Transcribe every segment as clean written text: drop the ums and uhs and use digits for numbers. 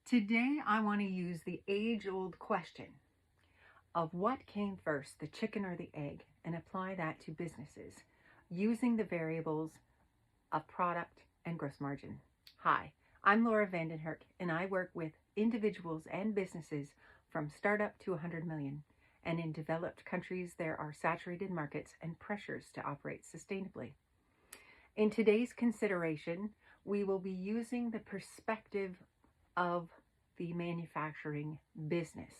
Today, I want to use the age-old question of what came first, the chicken or the egg, and apply that to businesses using the variables of product and gross margin. Hi, I'm Laura Vandenherk, and I work with individuals and businesses from startup to 100 million. And in developed countries, there are saturated markets and pressures to operate sustainably. In today's consideration, we will be using the perspective of the manufacturing business,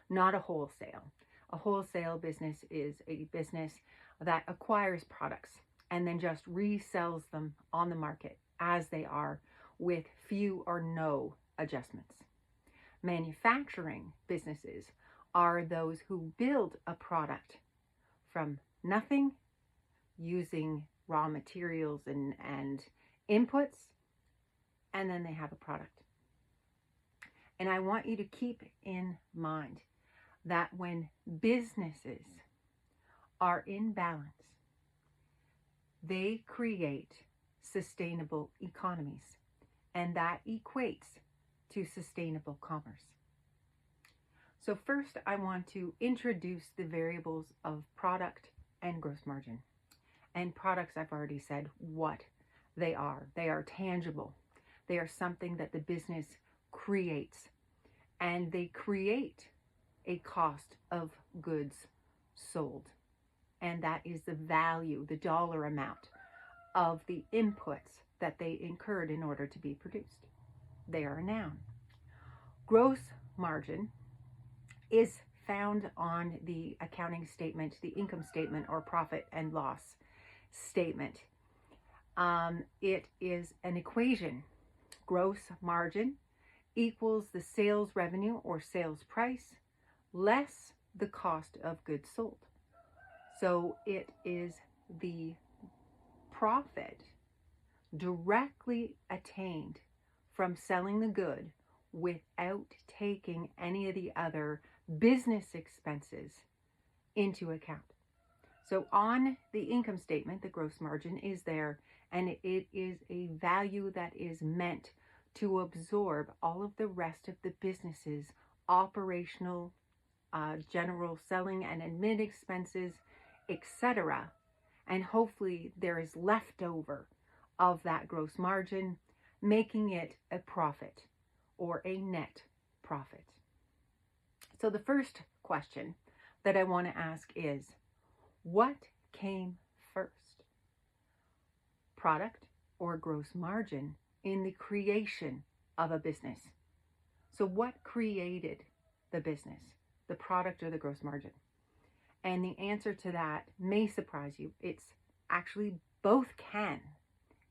not a wholesale. A wholesale business is a business that acquires products and then just resells them on the market as they are with few or no adjustments. Manufacturing businesses are those who build a product from nothing using raw materials and inputs, and then they have a product. And I want you to keep in mind that when businesses are in balance, they create sustainable economies, and that equates to sustainable commerce. So first, I want to introduce the variables of product and gross margin. And products, I've already said what they are. They are tangible. They are something that the business creates, and they create a cost of goods sold, and that is the value, the dollar amount of the inputs that they incurred in order to be produced. They are a noun. Gross margin is found on the accounting statement, the income statement, or profit and loss statement. It is an equation. Gross margin equals the sales revenue or sales price less the cost of goods sold. So it is the profit directly attained from selling the good without taking any of the other business expenses into account. So on the income statement, the gross margin is there, and it is a value that is meant to absorb all of the rest of the business's operational, general selling and admin expenses, etc. And hopefully there is leftover of that gross margin, making it a profit or a net profit. So the first question that I want to ask is, what came first? Product or gross margin in the creation of a business? So what created the business, the product or the gross margin? And the answer to that may surprise you. It's actually both can.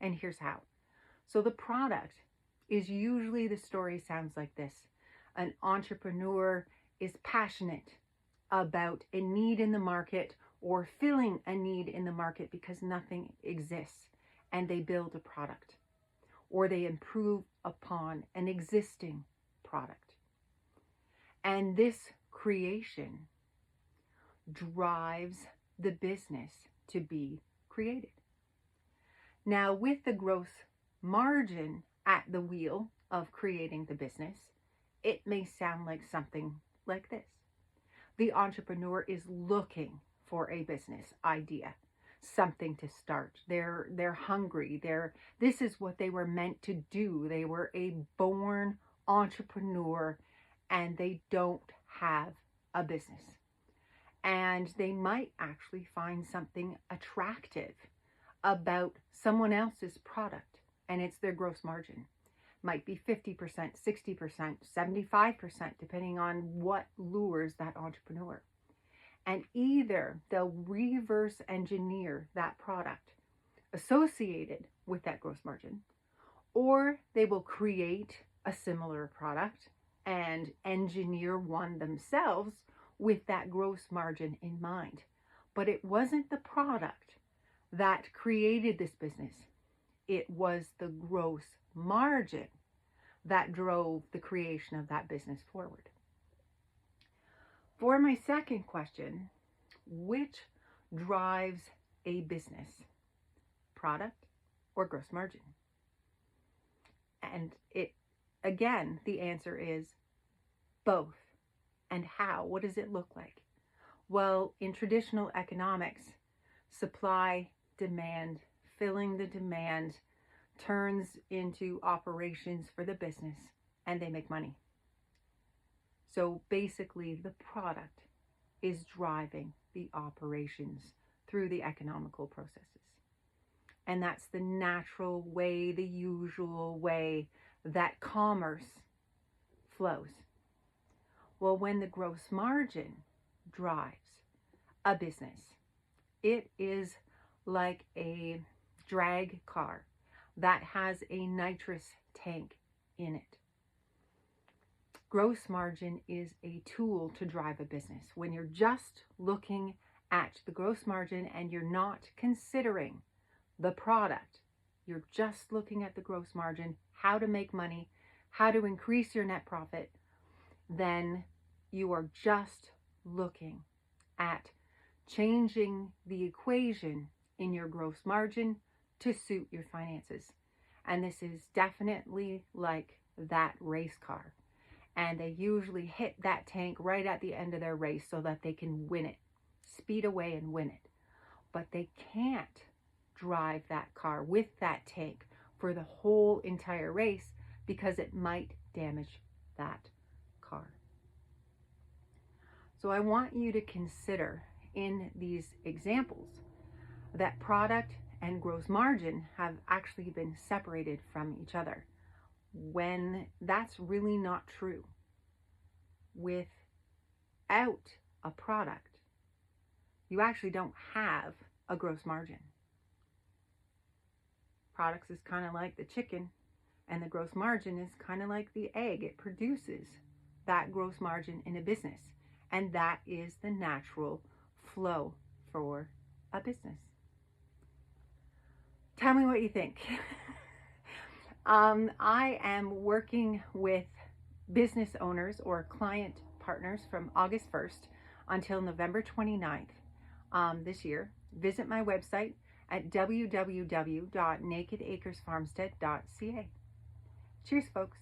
And here's how. So the product is usually, the story sounds like this. An entrepreneur is passionate about a need in the market or filling a need in the market because nothing exists, and they build a product or they improve upon an existing product. And this creation drives the business to be created. Now, with the gross margin at the wheel of creating the business, it may sound like something like this. The entrepreneur is looking for a business idea, something to start. They're hungry. This is what they were meant to do. They were a born entrepreneur, and they don't have a business. And they might actually find something attractive about someone else's product, and it's their gross margin. Might be 50%, 60%, 75%, depending on what lures that entrepreneur. And either they'll reverse engineer that product associated with that gross margin, or they will create a similar product and engineer one themselves with that gross margin in mind. But it wasn't the product that created this business. It was the gross margin that drove the creation of that business forward. For my second question, which drives a business? Product or gross margin? And it again, the answer is both. And how? What does it look like? Well, in traditional economics, supply, demand, filling the demand turns into operations for the business and they make money. So basically, the product is driving the operations through the economical processes. And that's the natural way, the usual way that commerce flows. Well, when the gross margin drives a business, it is like a drag car that has a nitrous tank in it. Gross margin is a tool to drive a business. When you're just looking at the gross margin and you're not considering the product, you're just looking at the gross margin, how to make money, how to increase your net profit, then you are just looking at changing the equation in your gross margin to suit your finances. And this is definitely like that race car. And they usually hit that tank right at the end of their race so that they can win it, speed away and win it. But they can't drive that car with that tank for the whole entire race because it might damage that car. So I want you to consider in these examples that product and gross margin have actually been separated from each other, when that's really not true. Without a product, you actually don't have a gross margin. Products is kind of like the chicken, and the gross margin is kind of like the egg. It produces that gross margin in a business, and that is the natural flow for a business. Tell me what you think. I am working with business owners or client partners from August 1st until November 29th this year. Visit my website at www.nakedacresfarmstead.ca. Cheers, folks.